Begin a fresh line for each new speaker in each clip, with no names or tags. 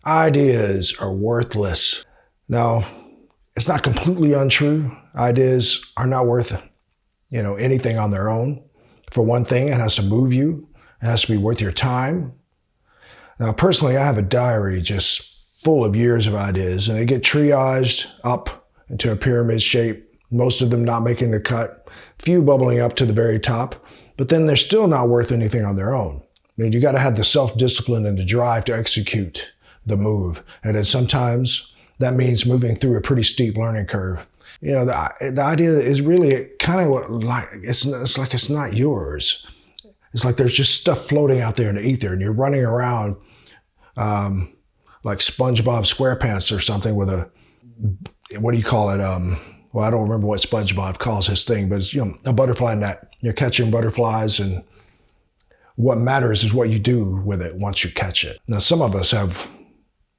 Ideas are worthless. Now, it's not completely untrue. Ideas are not worth, anything on their own. For one thing, it has to move you. It has to be worth your time. Now, personally, I have a diary just full of years of ideas, and they get triaged up into a pyramid shape, most of them not making the cut, few bubbling up to the very top, but then they're still not worth anything on their own. I mean, you got to have the self-discipline and the drive to execute the move. And then sometimes that means moving through a pretty steep learning curve. The idea is really kind of like, it's like it's not yours. It's like there's just stuff floating out there in the ether and you're running around like SpongeBob SquarePants or something with what do you call it? Well, I don't remember what SpongeBob calls his thing, but it's, a butterfly net. You're catching butterflies, and what matters is what you do with it once you catch it. Now, some of us have,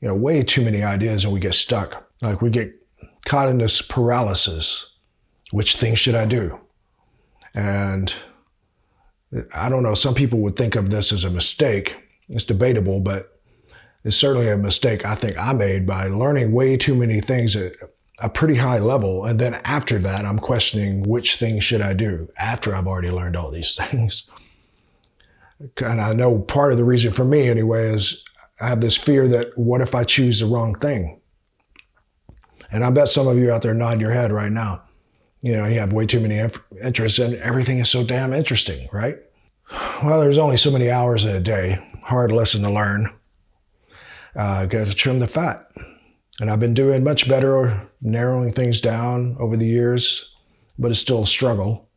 way too many ideas and we get stuck. Like we get caught in this paralysis. Which thing should I do? And I don't know, some people would think of this as a mistake. It's debatable, but it's certainly a mistake I think I made by learning way too many things at a pretty high level. And then after that, I'm questioning which thing should I do after I've already learned all these things. And I know part of the reason for me anyway is I have this fear that what if I choose the wrong thing? And I bet some of you out there nod your head right now. You have way too many interests and everything is so damn interesting, right? Well, there's only so many hours in a day. Hard lesson to learn. Got to trim the fat. And I've been doing much better narrowing things down over the years, but it's still a struggle.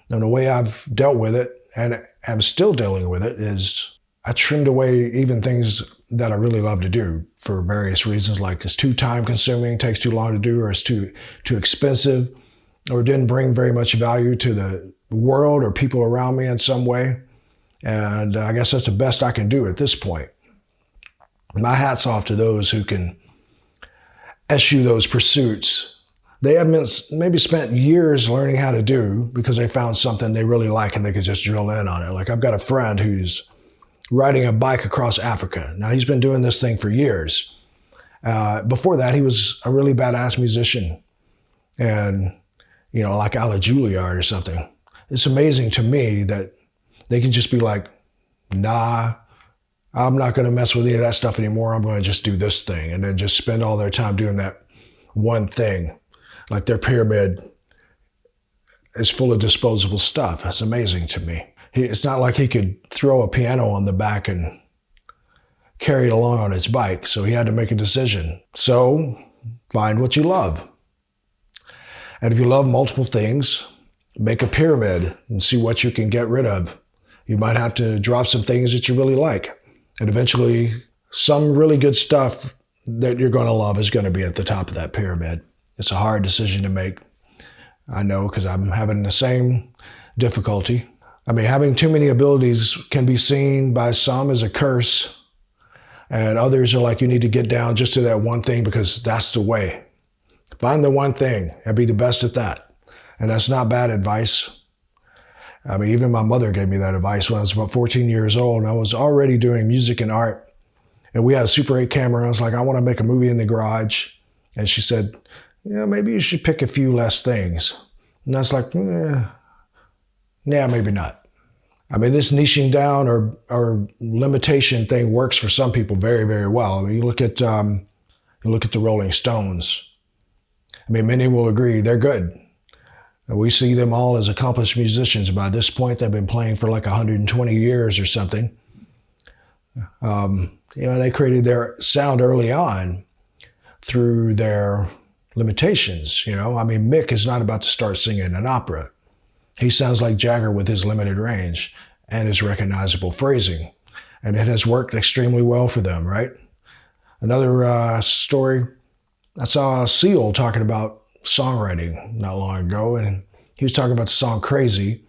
And the way I've dealt with it, and I'm still dealing with it, is I trimmed away even things that I really love to do for various reasons, like it's too time consuming, takes too long to do, or it's too expensive, or didn't bring very much value to the world or people around me in some way. And I guess that's the best I can do at this point. My hat's off to those who can eschew those pursuits. They have maybe spent years learning how to do because they found something they really like and they could just drill in on it. Like I've got a friend who's riding a bike across Africa. Now he's been doing this thing for years. Before that, he was a really badass musician and, like a la Juilliard or something. It's amazing to me that they can just be like, nah, I'm not going to mess with any of that stuff anymore. I'm going to just do this thing, and then just spend all their time doing that one thing. Like their pyramid is full of disposable stuff. That's amazing to me. It's not like he could throw a piano on the back and carry it along on his bike. So he had to make a decision. So find what you love. And if you love multiple things, make a pyramid and see what you can get rid of. You might have to drop some things that you really like. And eventually, some really good stuff that you're going to love is going to be at the top of that pyramid. It's a hard decision to make. I know, because I'm having the same difficulty. I mean, having too many abilities can be seen by some as a curse. And others are like, you need to get down just to that one thing because that's the way. Find the one thing and be the best at that. And that's not bad advice. I mean, even my mother gave me that advice when I was about 14 years old. And I was already doing music and art. And we had a Super 8 camera. I was like, I want to make a movie in the garage. And she said, maybe you should pick a few less things. And I was like, maybe not. I mean, this niching down or limitation thing works for some people very, very well. I mean, you look at the Rolling Stones. I mean, many will agree they're good. We see them all as accomplished musicians. By this point, they've been playing for like 120 years or something. They created their sound early on through their limitations. I mean, Mick is not about to start singing an opera. He sounds like Jagger with his limited range and his recognizable phrasing. And it has worked extremely well for them, right? Another story, I saw Seal talking about songwriting not long ago, and he was talking about the song Crazy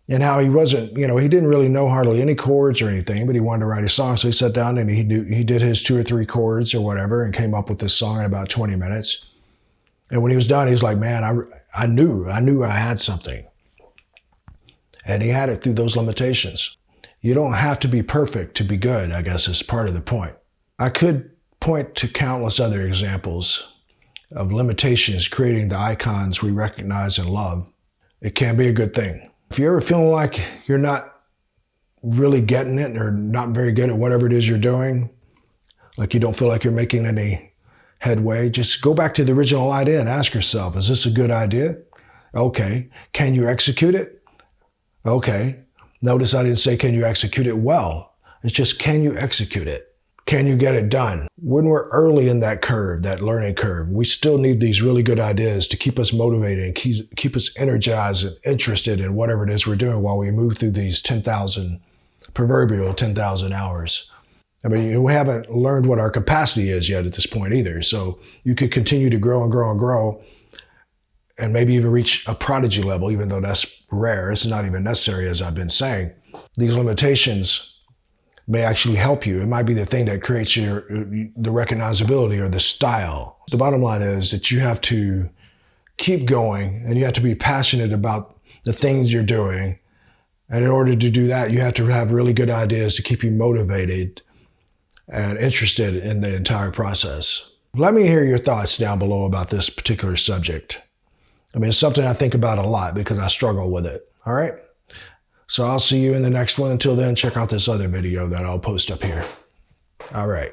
and how he wasn't, he didn't really know hardly any chords or anything, but he wanted to write a song. So he sat down and he did his 2 or 3 chords or whatever and came up with this song in about 20 minutes. And when he was done, he was like, man, I knew I had something. And he had it through those limitations. You don't have to be perfect to be good, I guess is part of the point. I could point to countless other examples of limitations creating the icons we recognize and love. It can be a good thing. If you're ever feeling like you're not really getting it or not very good at whatever it is you're doing, like you don't feel like you're making any headway, just go back to the original idea and ask yourself, is this a good idea? Okay. Can you execute it? Okay. Notice I didn't say, can you execute it well? It's just, can you execute it? Can you get it done? When we're early in that curve, that learning curve, we still need these really good ideas to keep us motivated and keep us energized and interested in whatever it is we're doing while we move through these proverbial 10,000 hours. I mean, we haven't learned what our capacity is yet at this point either. So you could continue to grow and grow and grow and maybe even reach a prodigy level, even though that's rare. It's not even necessary, as I've been saying. These limitations may actually help you. It might be the thing that creates the recognizability or the style. The bottom line is that you have to keep going and you have to be passionate about the things you're doing. And in order to do that, you have to have really good ideas to keep you motivated and interested in the entire process. Let me hear your thoughts down below about this particular subject. I mean, it's something I think about a lot because I struggle with it. All right? So I'll see you in the next one. Until then, check out this other video that I'll post up here. All right.